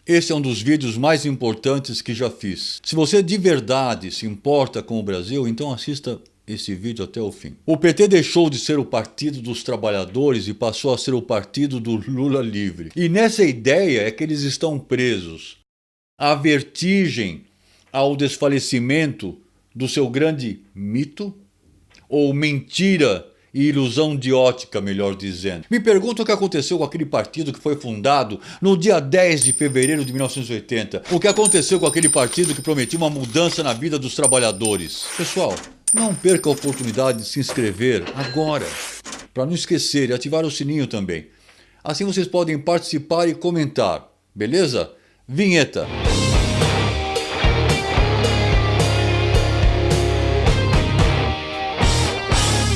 Esse é um dos vídeos mais importantes que já fiz. Se você de verdade se importa com o Brasil, então assista esse vídeo até o fim. O PT deixou de ser o Partido dos Trabalhadores e passou a ser o Partido do Lula livre. E nessa ideia é que eles estão presos. A vertigem ao desfalecimento do seu grande mito, ou mentira e ilusão de ótica, melhor dizendo. Me pergunto o que aconteceu com aquele partido que foi fundado no dia 10 de fevereiro de 1980. O que aconteceu com aquele partido que prometia uma mudança na vida dos trabalhadores. Pessoal, não perca a oportunidade de se inscrever agora, para não esquecer e ativar o sininho também. Assim vocês podem participar e comentar, beleza? Vinheta!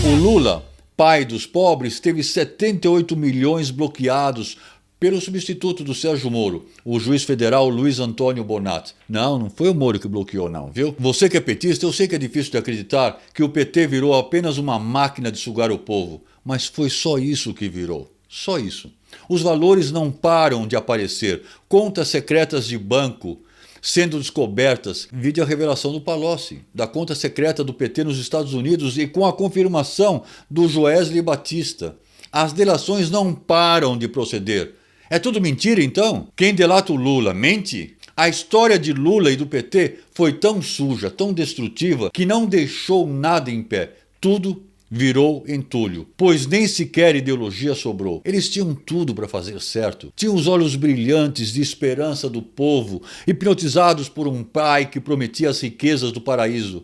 O Lula, pai dos pobres, teve 78 milhões bloqueados pelo substituto do Sérgio Moro, o juiz federal Luiz Antônio Bonatti. Não foi o Moro que bloqueou não, viu? Você que é petista, eu sei que é difícil de acreditar que o PT virou apenas uma máquina de sugar o povo, mas foi só isso que virou, só isso. Os valores não param de aparecer, contas secretas de banco sendo descobertas, vide a revelação do Palocci, da conta secreta do PT nos Estados Unidos e com a confirmação do Joesley Batista. As delações não param de proceder. É tudo mentira, então? Quem delata o Lula mente? A história de Lula e do PT foi tão suja, tão destrutiva, que não deixou nada em pé. Tudo virou entulho, pois nem sequer ideologia sobrou. Eles tinham tudo para fazer certo. Tinham os olhos brilhantes de esperança do povo, hipnotizados por um pai que prometia as riquezas do paraíso.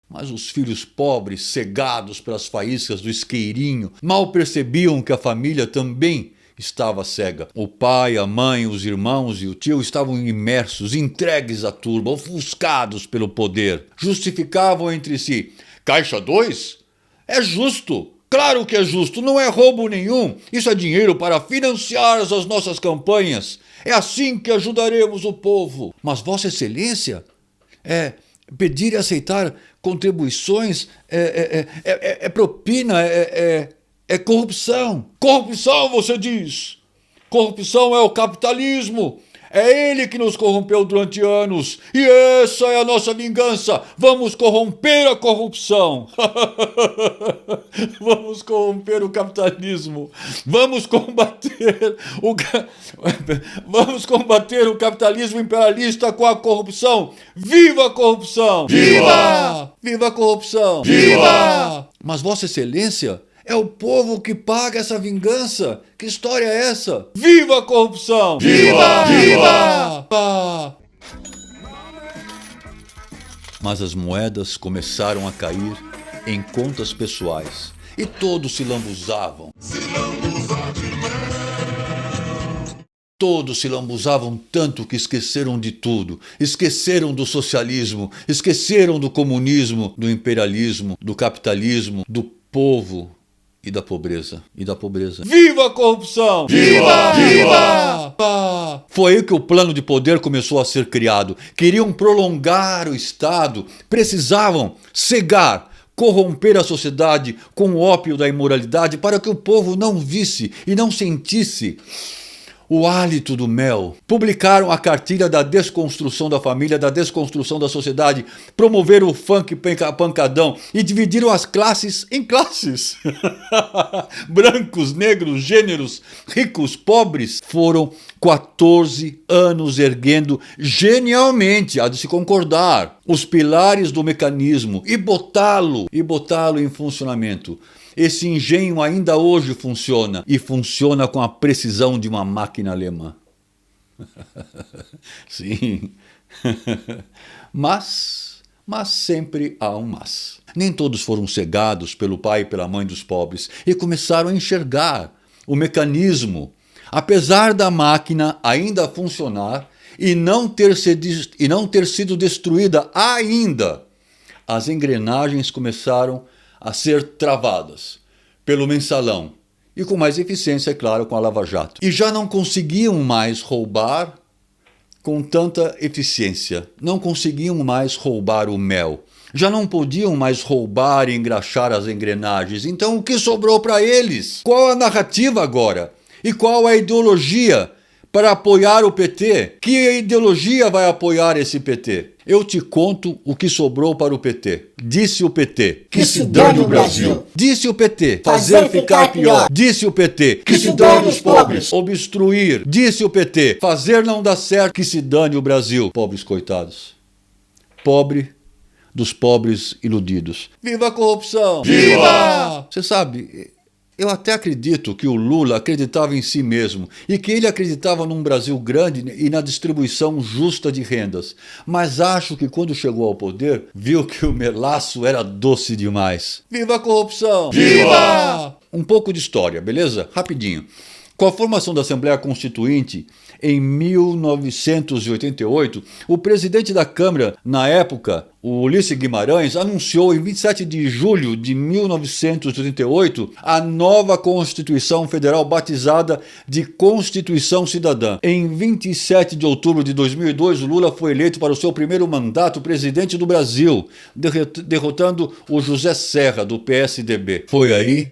Mas os filhos pobres, cegados pelas faíscas do isqueirinho, mal percebiam que a família também estava cega. O pai, a mãe, os irmãos e o tio estavam imersos, entregues à turba, ofuscados pelo poder. Justificavam entre si: Caixa 2? É justo, claro que é justo, não é roubo nenhum. Isso é dinheiro para financiar as nossas campanhas. É assim que ajudaremos o povo. Mas Vossa Excelência, pedir e aceitar contribuições é propina, é corrupção. Corrupção, você diz? Corrupção é o capitalismo. É ele que nos corrompeu durante anos. E essa é a nossa vingança. Vamos corromper a corrupção. Vamos corromper o capitalismo. Vamos combater o capitalismo imperialista com a corrupção. Viva a corrupção! Viva! Viva a corrupção! Viva! Mas Vossa Excelência, é o povo que paga essa vingança. Que história é essa? Viva a corrupção! Viva! Viva! Mas as moedas começaram a cair em contas pessoais e todos se lambuzavam. Todos se lambuzavam tanto que esqueceram de tudo. Esqueceram do socialismo, esqueceram do comunismo, do imperialismo, do capitalismo, do povo. E da pobreza. Viva a corrupção! Viva! Viva! Foi aí que o plano de poder começou a ser criado. Queriam prolongar o Estado, precisavam cegar, corromper a sociedade com o ópio da imoralidade para que o povo não visse e não sentisse o hálito do mel. Publicaram a cartilha da desconstrução da família, da desconstrução da sociedade, promoveram o funk pancadão e dividiram as classes em classes. Brancos, negros, gêneros, ricos, pobres. Foram 14 anos erguendo genialmente, há de se concordar, os pilares do mecanismo e botá-lo em funcionamento. Esse engenho ainda hoje funciona, e funciona com a precisão de uma máquina alemã. Sim. Mas sempre há um mas. Nem todos foram cegados pelo pai e pela mãe dos pobres e começaram a enxergar o mecanismo. Apesar da máquina ainda funcionar e não ter sido destruída ainda, as engrenagens começaram a ser travadas pelo mensalão e com mais eficiência, é claro, com a Lava Jato. E já não conseguiam mais roubar com tanta eficiência, não conseguiam mais roubar o mel, já não podiam mais roubar e engraxar as engrenagens. Então o que sobrou para eles? Qual a narrativa agora? E qual a ideologia para apoiar o PT? Que ideologia vai apoiar esse PT? Eu te conto o que sobrou para o PT. Disse o PT, que se dane o Brasil. Disse o PT, fazer ficar pior. Disse o PT, que se dane os pobres. Obstruir. Disse o PT, fazer não dar certo, que se dane o Brasil. Pobres coitados. Pobre dos pobres iludidos. Viva a corrupção! Viva! Você sabe, eu até acredito que o Lula acreditava em si mesmo e que ele acreditava num Brasil grande e na distribuição justa de rendas. Mas acho que quando chegou ao poder, viu que o melaço era doce demais. Viva a corrupção! Viva! Um pouco de história, beleza? Rapidinho. Com a formação da Assembleia Constituinte, em 1988, o presidente da Câmara, na época, o Ulisses Guimarães, anunciou em 27 de julho de 1988 a nova Constituição Federal batizada de Constituição Cidadã. Em 27 de outubro de 2002, o Lula foi eleito para o seu primeiro mandato presidente do Brasil, derrotando o José Serra, do PSDB. Foi aí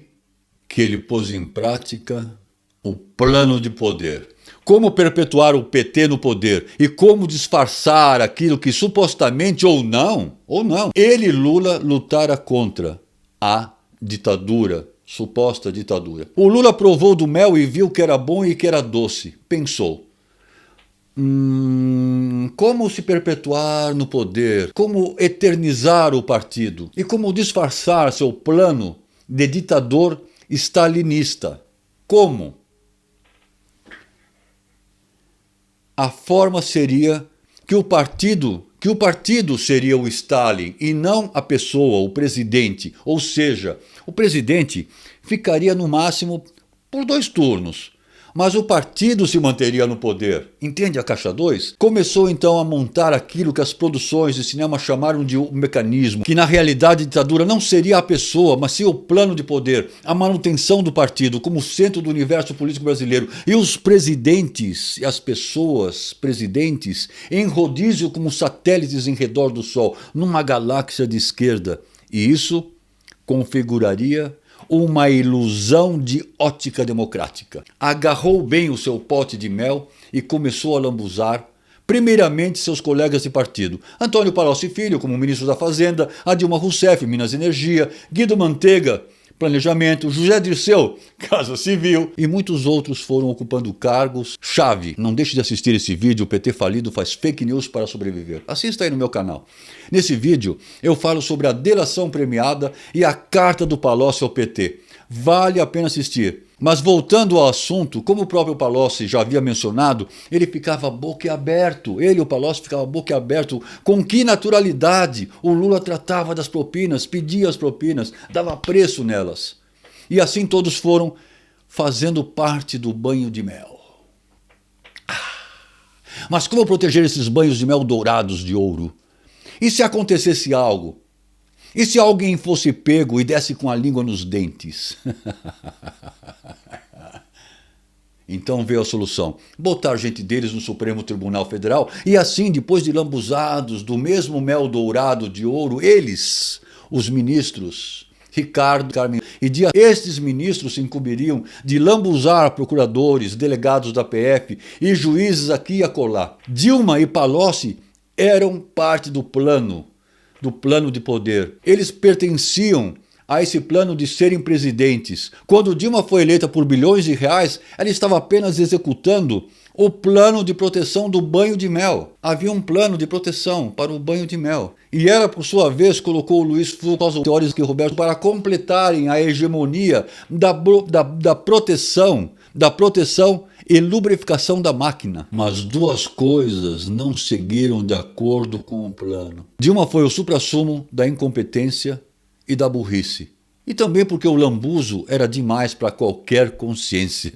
que ele pôs em prática o plano de poder. Como perpetuar o PT no poder e como disfarçar aquilo que supostamente ou não, ele, Lula, lutara contra a ditadura, suposta ditadura. O Lula provou do mel e viu que era bom e que era doce. Pensou, como se perpetuar no poder? Como eternizar o partido? E como disfarçar seu plano de ditador stalinista? Como? A forma seria que o partido seria o Stalin e não a pessoa, o presidente. Ou seja, o presidente ficaria no máximo por 2 turnos. Mas o partido se manteria no poder. Entende a caixa 2? Começou então a montar aquilo que as produções de cinema chamaram de um mecanismo, que na realidade a ditadura não seria a pessoa, mas sim o plano de poder, a manutenção do partido como centro do universo político brasileiro e os presidentes e as pessoas presidentes em rodízio como satélites em redor do Sol, numa galáxia de esquerda. E isso configuraria uma ilusão de ótica democrática. Agarrou bem o seu pote de mel e começou a lambuzar, primeiramente, seus colegas de partido. Antônio Palocci Filho, como ministro da Fazenda, a Dilma Rousseff, Minas e Energia, Guido Mantega, Planejamento, José Dirceu, Casa Civil, e muitos outros foram ocupando cargos chave. Não deixe de assistir esse vídeo, o PT falido faz fake news para sobreviver. Assista aí no meu canal. Nesse vídeo eu falo sobre a delação premiada e a carta do Palocci ao PT. Vale a pena assistir. Mas voltando ao assunto, como o próprio Palocci já havia mencionado, ele ficava boquiaberto. Ele, o Palocci, ficava boquiaberto. Com que naturalidade o Lula tratava das propinas, pedia as propinas, dava preço nelas. E assim todos foram fazendo parte do banho de mel. Mas como proteger esses banhos de mel dourados de ouro? E se acontecesse algo? E se alguém fosse pego e desse com a língua nos dentes? Então veio a solução. Botar gente deles no Supremo Tribunal Federal e assim, depois de lambuzados do mesmo mel dourado de ouro, eles, os ministros, Ricardo, Carmen e Dias, estes ministros se incumbiriam de lambuzar procuradores, delegados da PF e juízes aqui e acolá. Dilma e Palocci eram parte do plano de poder. Eles pertenciam a esse plano de serem presidentes. Quando Dilma foi eleita por bilhões de reais, ela estava apenas executando o plano de proteção do banho de mel. Havia um plano de proteção para o banho de mel. E ela, por sua vez, colocou o Luiz Fux, o Teórico e o Roberto para completarem a hegemonia da proteção e lubrificação da máquina. Mas 2 coisas não seguiram de acordo com o plano. Dilma foi o suprassumo da incompetência e da burrice. E também porque o lambuzo era demais para qualquer consciência.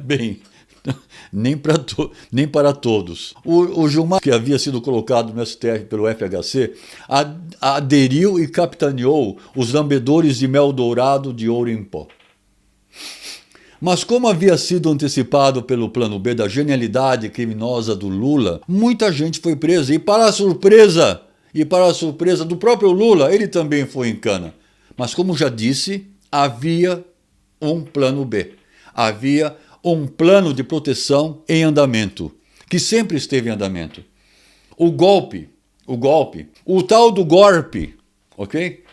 Bem, nem para todos. O Gilmar, que havia sido colocado no STF pelo FHC, aderiu e capitaneou os lambedores de mel dourado de ouro em pó. Mas como havia sido antecipado pelo plano B da genialidade criminosa do Lula, muita gente foi presa e para a surpresa do próprio Lula, ele também foi em cana. Mas como já disse, havia um plano B. Havia um plano de proteção em andamento, que sempre esteve em andamento. O golpe, o tal do golpe, ok?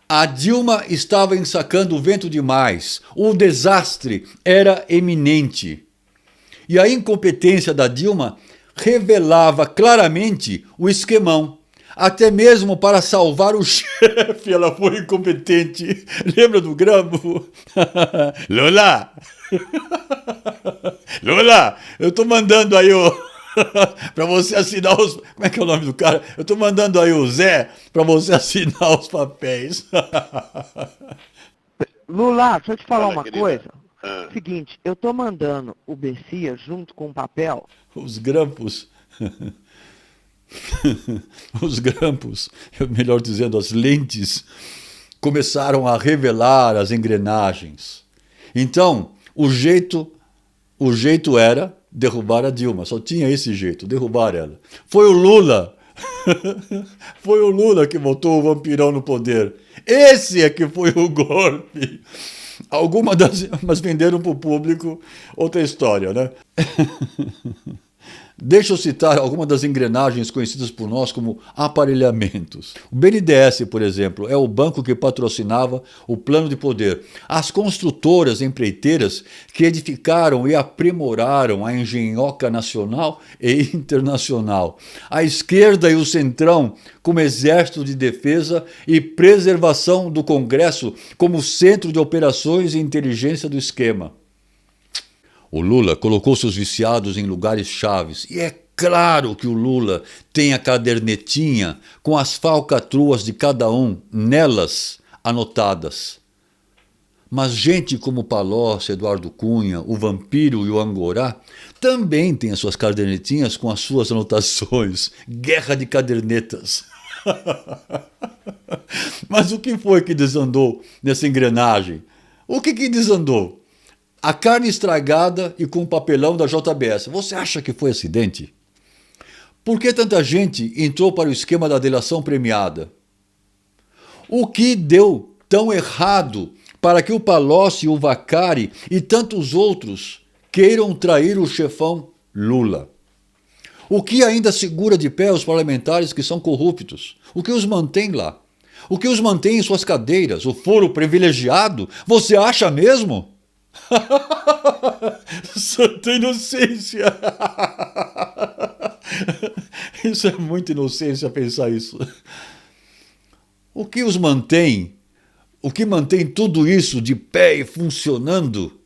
A Dilma estava ensacando o vento demais. O desastre era eminente. E a incompetência da Dilma revelava claramente o esquemão. Até mesmo para salvar o chefe, ela foi incompetente. Lembra do Grampo? Lula! Lula, eu tô mandando aí para você assinar os... Como é que é o nome do cara? Eu tô mandando aí o Zé para você assinar os papéis. Lula, deixa eu te falar uma querida. coisa. Seguinte, eu tô mandando o Bessia junto com o papel. Os grampos... Os grampos, melhor dizendo, as lentes, começaram a revelar as engrenagens. Então, o jeito era derrubar a Dilma. Só tinha esse jeito, derrubar ela. Foi o Lula. Foi o Lula que botou o vampirão no poder. Esse é que foi o golpe. Mas venderam para o público outra história, né? Deixa eu citar algumas das engrenagens conhecidas por nós como aparelhamentos. O BNDES, por exemplo, é o banco que patrocinava o plano de poder. As construtoras empreiteiras que edificaram e aprimoraram a engenhoca nacional e internacional. A esquerda e o centrão como exército de defesa e preservação do Congresso como centro de operações e inteligência do esquema. O Lula colocou seus viciados em lugares chaves. E é claro que o Lula tem a cadernetinha com as falcatruas de cada um nelas anotadas. Mas gente como Palocci, Eduardo Cunha, o Vampiro e o Angorá também têm as suas cadernetinhas com as suas anotações. Guerra de cadernetas. Mas o que foi que desandou nessa engrenagem? O que desandou? A carne estragada e com o papelão da JBS. Você acha que foi acidente? Por que tanta gente entrou para o esquema da delação premiada? O que deu tão errado para que o Palocci, o Vaccari e tantos outros queiram trair o chefão Lula? O que ainda segura de pé os parlamentares que são corruptos? O que os mantém lá? O que os mantém em suas cadeiras? O foro privilegiado? Você acha mesmo? Santa inocência. Isso é muita inocência pensar isso. O que os mantém, o que mantém tudo isso de pé e funcionando,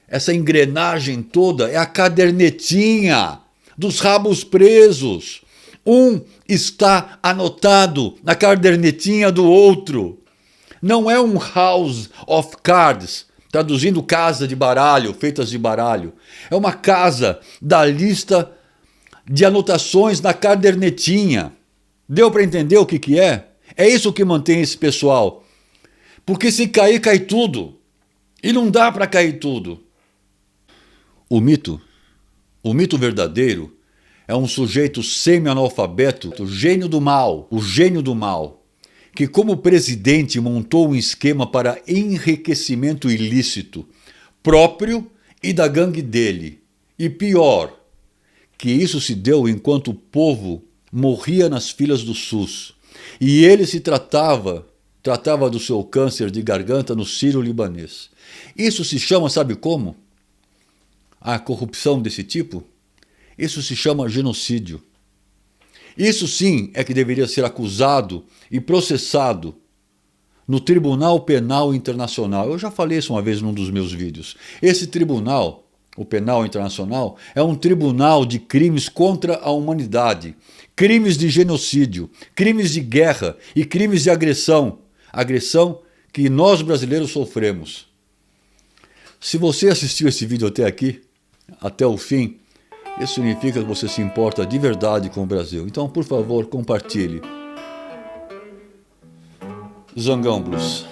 essa engrenagem toda, é a cadernetinha dos rabos presos. Um está anotado na cadernetinha do outro. Não é um house of cards, traduzindo casa de baralho, feitas de baralho. É uma casa da lista de anotações na cadernetinha. Deu para entender o que é? É isso que mantém esse pessoal. Porque se cair, cai tudo. E não dá para cair tudo. O mito verdadeiro, é um sujeito semi-analfabeto, o gênio do mal, que como presidente montou um esquema para enriquecimento ilícito próprio e da gangue dele. E pior, que isso se deu enquanto o povo morria nas filas do SUS. E ele se tratava do seu câncer de garganta no Sírio-Libanês. Isso se chama, sabe como? A corrupção desse tipo? Isso se chama genocídio. Isso sim é que deveria ser acusado e processado no Tribunal Penal Internacional. Eu já falei isso uma vez num dos meus vídeos. Esse tribunal, o Penal Internacional, é um tribunal de crimes contra a humanidade, crimes de genocídio, crimes de guerra e crimes de agressão. Agressão que nós brasileiros sofremos. Se você assistiu esse vídeo até aqui, até o fim, isso significa que você se importa de verdade com o Brasil. Então, por favor, compartilhe. Zangão Blues.